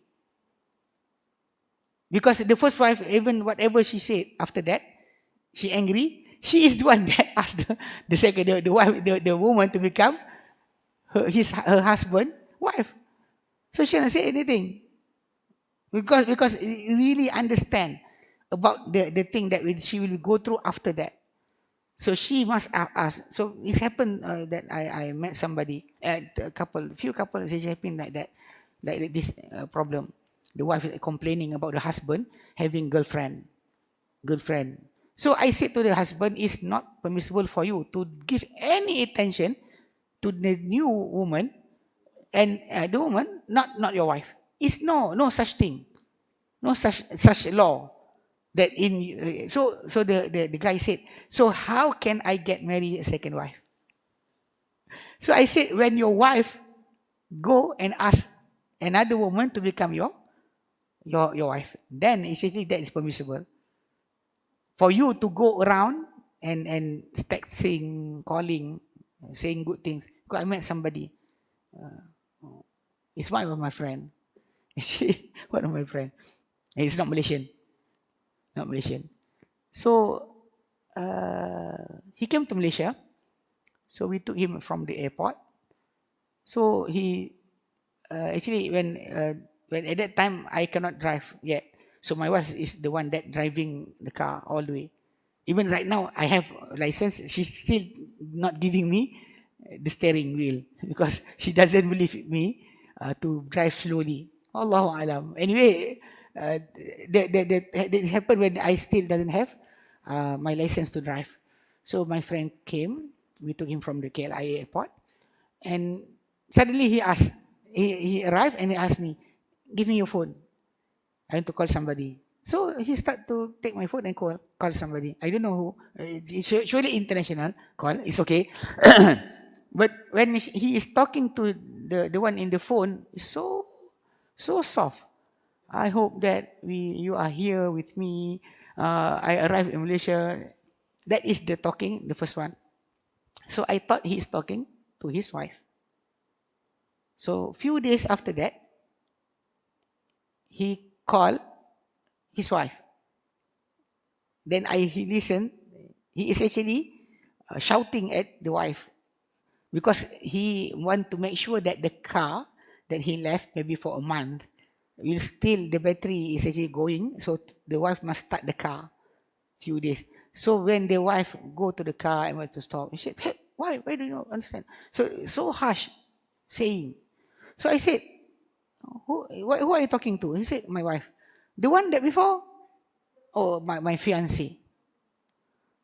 Because the first wife, even whatever she said after that, she angry. She is the one that asked the woman to become her husband wife. So she didn't say anything because you really understand about the thing that she will go through after that. So she must ask. So it happened that I met somebody, few couples actually happened like that, like this problem. The wife is complaining about the husband having girlfriend. So I said to the husband, it's not permissible for you to give any attention to the new woman, and the woman not your wife. It's no such thing, no such law. That so the guy said, so how can I get married a second wife? So I said, when your wife go and ask another woman to become your wife, then essentially that is permissible. For you to go around and texting, calling, saying good things. Because I met somebody. It's one of my friend. One of my friend. He's not Malaysian. So he came to Malaysia. So we took him from the airport. So he actually when at that time I cannot drive yet. So my wife is the one that driving the car all the way. Even right now I have a license. She's still not giving me the steering wheel because she doesn't believe me to drive slowly. Allahu alam. Anyway. That happened when I still doesn't have my license to drive. So my friend came. We took him from the KLIA airport, and suddenly he asked. He arrived and he asked me, "Give me your phone. I want to call somebody." So he start to take my phone and call somebody. I don't know who. It's surely international call. It's okay. But when he is talking to the one in the phone, it's so soft. I hope that you are here with me. I arrived in Malaysia. That is the talking, the first one. So I thought he is talking to his wife. So few days after that, he called his wife. Then he listened. He is actually shouting at the wife because he want to make sure that the car that he left maybe for a month will still, the battery is actually going. So the wife must start the car few days. So when the wife go to the car and want to stop, he said, hey, why do you not understand? So harsh saying. So I said, who are you talking to? He said, my wife. The one that before? Oh, my fiancé.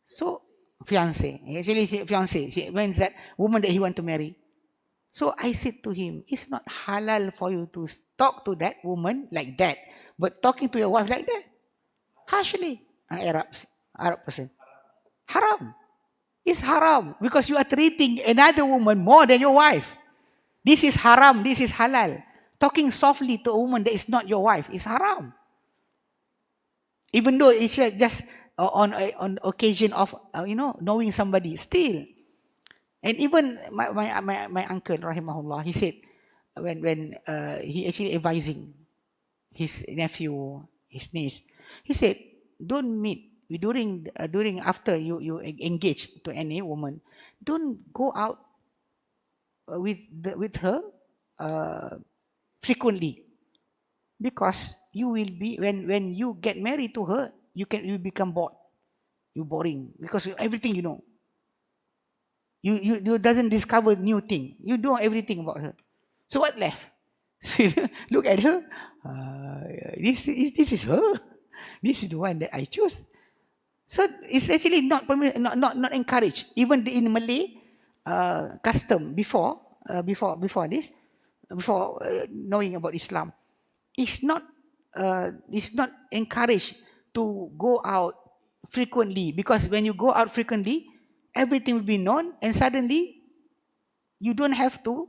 So, fiancé. Actually, fiancé. She means that woman that he want to marry. So I said to him, it's not halal for you to talk to that woman like that. But talking to your wife like that, harshly. Arab person. Haram. It's haram. Because you are treating another woman more than your wife. This is haram. This is halal. Talking softly to a woman that is not your wife is haram. Even though it's just on occasion of knowing somebody, still. And even my uncle rahimahullah, he said when he actually advising his nephew, his niece, he said, don't meet during after you engage to any woman, don't go out with her frequently, because you will be when you get married to her, you become bored. You boring because everything you know. You doesn't discover new thing. You know everything about her. So what left? Look at her. This is her. This is the one that I choose. So it's actually not encouraged. Even in Malay custom before this, before knowing about Islam, it's not encouraged to go out frequently, because when you go out frequently, everything will be known, and suddenly you don't have to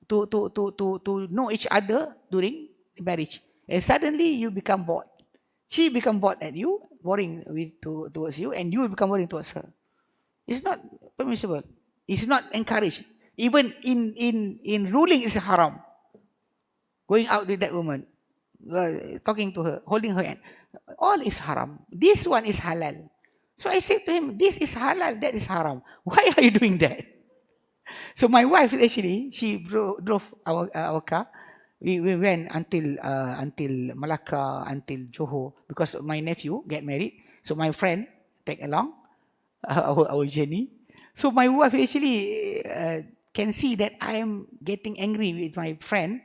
know each other during the marriage, and suddenly you become bored. She become bored at you, boring towards you, and you become boring towards her. It's not permissible. It's not encouraged. Even in ruling is haram. Going out with that woman, talking to her, holding her hand, all is haram. This one is halal. So I said to him, this is halal, that is haram. Why are you doing that? So my wife actually, she drove our car. We went until Malacca, until Johor, because my nephew get married. So my friend take along our journey. So my wife actually can see that I am getting angry with my friend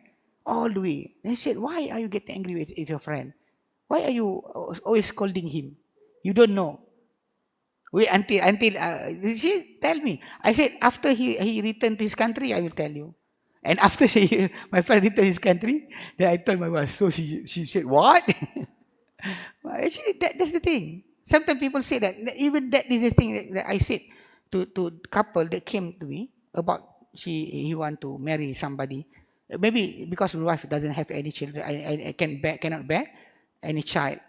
all the way. And she said, why are you getting angry with your friend? Why are you always scolding him? You don't know. Wait until she tell me. I said, after he returned to his country, I will tell you. And after my friend returned to his country, then I told my wife. So she said, what? Actually, that's the thing. Sometimes people say that. Even that is the thing that I said to couple that came to me about he want to marry somebody. Maybe because my wife doesn't have any children, I cannot bear any child.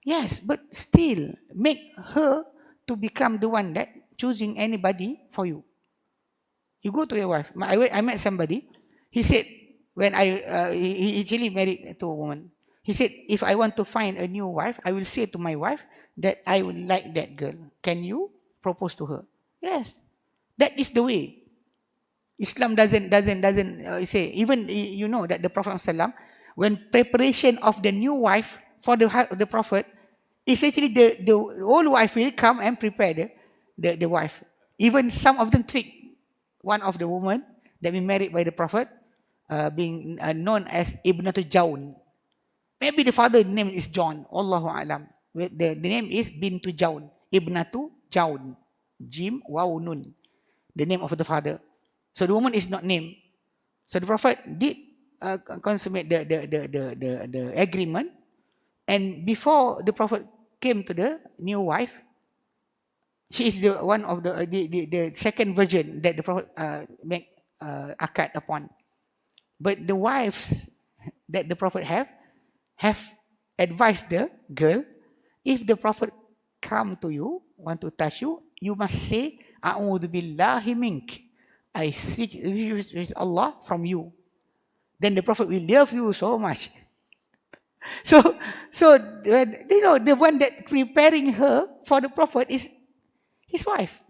Yes, but still make her to become the one that choosing anybody for you. You go to your wife. I met somebody. He said when he actually married to a woman. He said, if I want to find a new wife, I will say to my wife that I would like that girl. Can you propose to her? Yes, that is the way. Islam doesn't say. Even you know that the Prophet ﷺ, when preparation of the new wife for the Prophet, is actually the old wife will come and prepare the wife. Even some of them trick one of the women that been married by the Prophet, being known as Ibnatu Jaun. Maybe the father name is John. Allahu alam. The name is Bintu Jaun. Ibnatu Jaun. Jim Waw Nun. The name of the father. So the woman is not named. So the Prophet did consummate the agreement And before the Prophet came to the new wife, she is the one of the second virgin that the Prophet make akad upon. But the wives that the Prophet have advised the girl, if the Prophet come to you, want to touch you, you must say, A'udhu billahi mink. I seek refuge with Allah from you. Then the Prophet will love you so much. So when, the one that preparing her for the Prophet is his wife.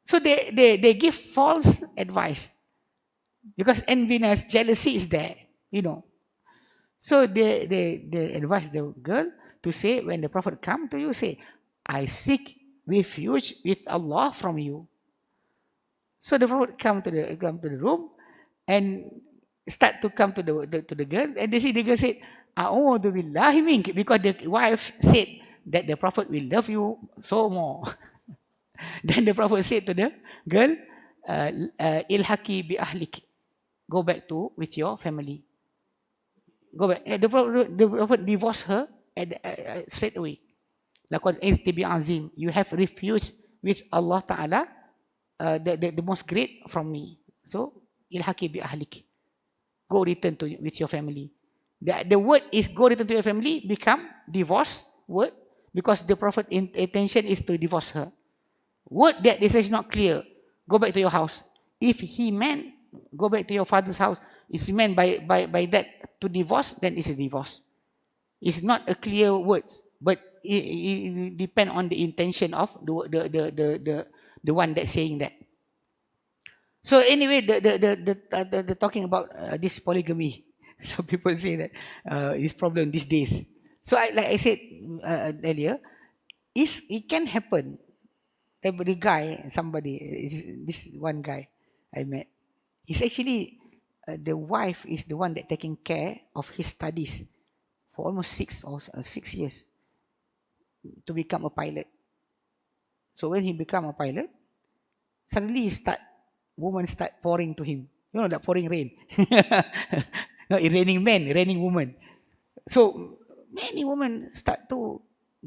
So they give false advice because enviness, jealousy is there, So they advise the girl to say, when the Prophet come to you, say, I seek refuge with Allah from you. So the Prophet come to the room and start to come to the girl, and they see the girl said, A'udhu billahi mink, because the wife said that the Prophet will love you so more. Then the Prophet said to the girl, ilhaqi bi ahlik, go back with your family. Go back. The Prophet divorced her straight away. Laqad irtibi azim, you have refuge with Allah Ta'ala, the most great from me. So ilhaqi bi ahlik, go return with your family. The word is go return to your family become divorce word, because the Prophet intention is to divorce her. Word that this is not clear, go back to your house. If he meant go back to your father's house, is meant by that to divorce, then it's a divorce. It's not a clear words, but it depends on the intention of the one that's saying that. So anyway, the talking about this polygamy. So people say that is problem these days. So like I said earlier, it can happen. The guy, this one guy I met, is actually the wife is the one that taking care of his studies for almost 6 years to become a pilot. So when he become a pilot, suddenly women start pouring to him. You know that pouring rain. No, raining men, raining women. So many women start to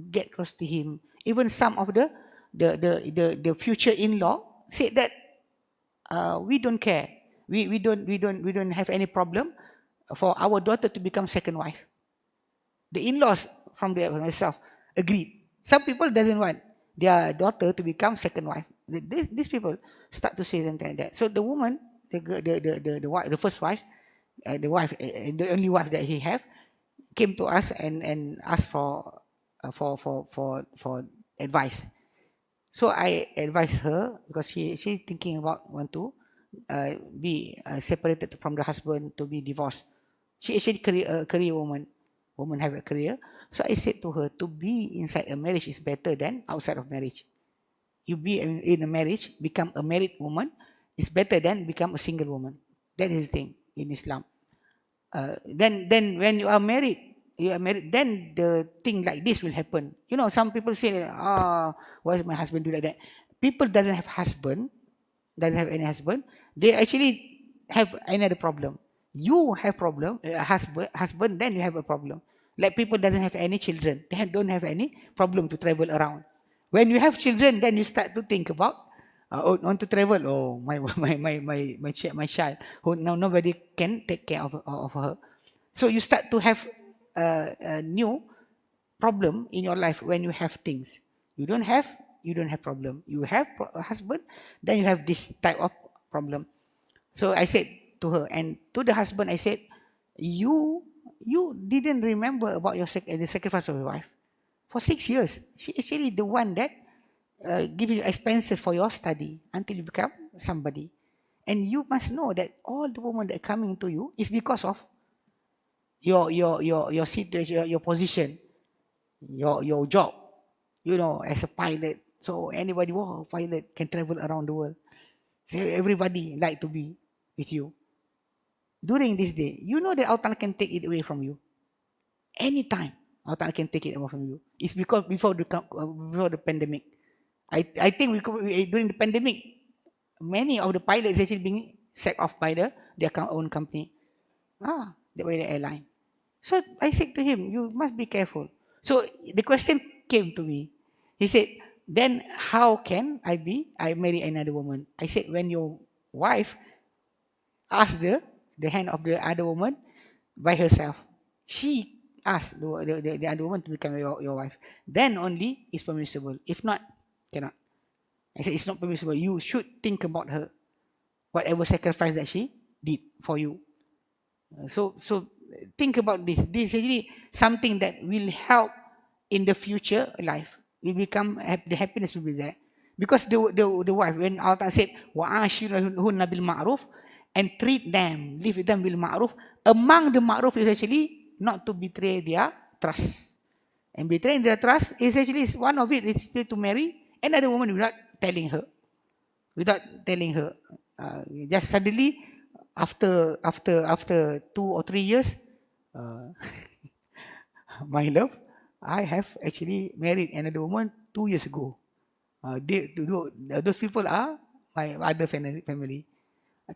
get close to him. Even some of the future in-law said that we don't care. We don't have any problem for our daughter to become second wife. The in-laws from themselves agreed. Some people doesn't want their daughter to become second wife. These people start to say something like that. So the woman, the wife, the first wife, the only wife that he have, came to us and asked for advice. So I advised her, because she thinking about want to be separated from the husband, to be divorced. She actually a career woman. Women have a career. So I said to her, to be inside a marriage is better than outside of marriage. You be in a marriage, become a married woman, is better than become a single woman. That is the thing in Islam. Then when you are married, then the thing like this will happen. Some people say, why does my husband do like that? People doesn't have any husband. They actually have another problem. You have problem, husband, then you have a problem. Like people doesn't have any children, they don't have any problem to travel around. When you have children, then you start to think about want to travel. Oh, my child, who now nobody can take care of her. So you start to have a new problem in your life when you have things. You don't have problem. You have a husband, then you have this type of problem. So I said to her, and to the husband, I said, you didn't remember about the sacrifice of your wife. For 6 years, she actually the one that give you expenses for your study until you become somebody. And you must know that all the women that are coming to you is because of your situation, your position, your job. As a pilot. So anybody, pilot can travel around the world. So everybody like to be with you. During this day, that Allah can take it away from you. Anytime, Allah can take it away from you. It's because before the pandemic. I think during the pandemic, many of the pilots actually being sacked off by their own company. By the airline. So I said to him, you must be careful. So the question came to me. He said, then how can I marry another woman? I said, when your wife asks the hand of the other woman by herself, she asks the other woman to become your wife, then only it's permissible. If not, cannot. I said, it's not permissible. You should think about her, whatever sacrifice that she did for you. So think about this. This is actually something that will help in the future life. Will become, the happiness will be there. Because the wife, when Allah said, وَعَاشِرُهُنَّ بِالْمَعْرُوفِ, and treat them, live with them bil ma'ruf. Among the ma'ruf is actually not to betray their trust. And betraying their trust is actually one of it is to marry another woman without telling her. Just suddenly, after 2 or 3 years, my love, I have actually married another woman 2 years ago. Those people are my other family.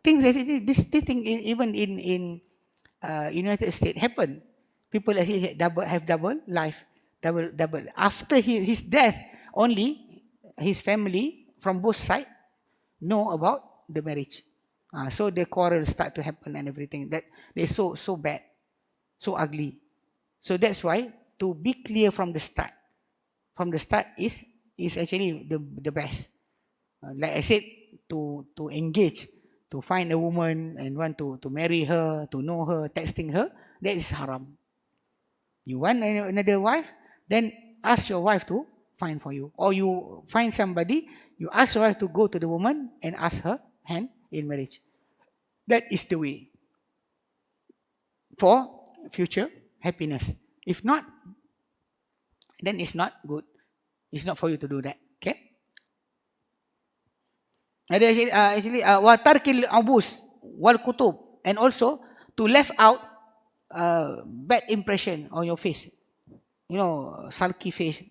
Things actually, this thing even in United States happen. People actually have double life, double. After his death, only his family from both sides know about the marriage. So the quarrels start to happen and everything. That they're so bad, so ugly. So that's why to be clear from the start. From the start is actually the best. Like I said, to engage, to find a woman and want to marry her, to know her, texting her, that is haram. You want another wife, then ask your wife to find for you. Or you find somebody, you ask your wife to go to the woman and ask her hand in marriage. That is the way for future happiness. If not, then it's not good. It's not for you to do that. Okay? Actually, watarkil abus wal kutub, and also to left out bad impression on your face. You know, sulky face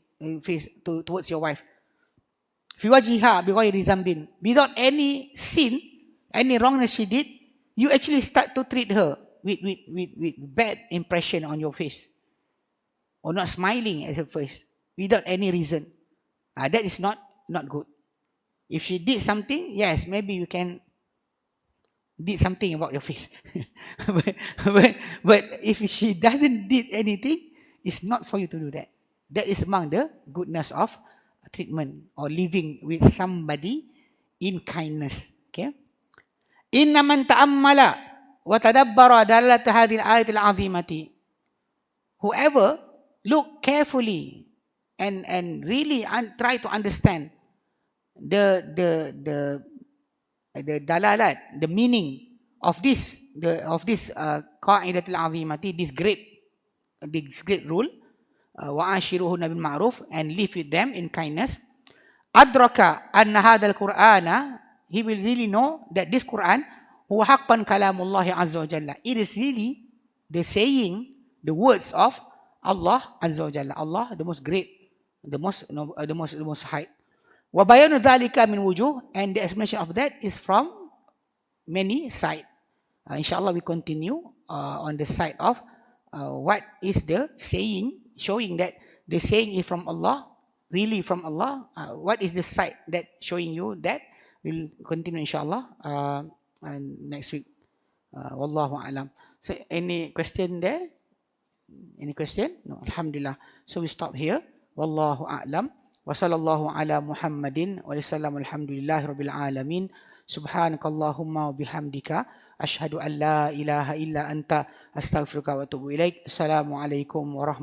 towards your wife. Fiwajiha bighayri dhanbin, without any sin, any wrongness she did, you actually start to treat her with bad impression on your face, or not smiling at her face without any reason. That is not good. If she did something, yes, maybe you can did something about your face. but if she doesn't did anything, it's not for you to do that. That is among the goodness of treatment or living with somebody in kindness. Okay. Inna man ta'ammala wa tadabbara dalalata hadhihi al-ayat al-'azimati. Whoever look carefully and really try to understand the dalalat, the meaning of this Qā'idah al-'azimati, this great rule, wa'ashiruhunna bil ma'ruf, and live with them in kindness. Adraka anna hadha al-Qur'ana, he will really know that this Quran huwa haqqan kalamullah azza wa jalla. It is really the saying, the words of Allah azza wa jalla. Allah, the most great, the most high. Wa bayanu dhalika min wujuh, and the explanation of that is from many sides. Inshallah, we continue on the side of what is the saying, showing that the saying is from Allah, really from Allah. What is the side that showing you that? We'll continue inshallah next week. Wallahu a'lam. So any question there? Any question? No, alhamdulillah. So we stop here. Wallahu a'lam. Wa sallallahu ala Muhammadin wa sallam, alhamdulillahi rabbil alamin. Subhanakallahumma wa bihamdika ashhadu an la ilaha illa anta astaghfiruka wa atubu ilaik. Assalamu alaikum warahmatullahi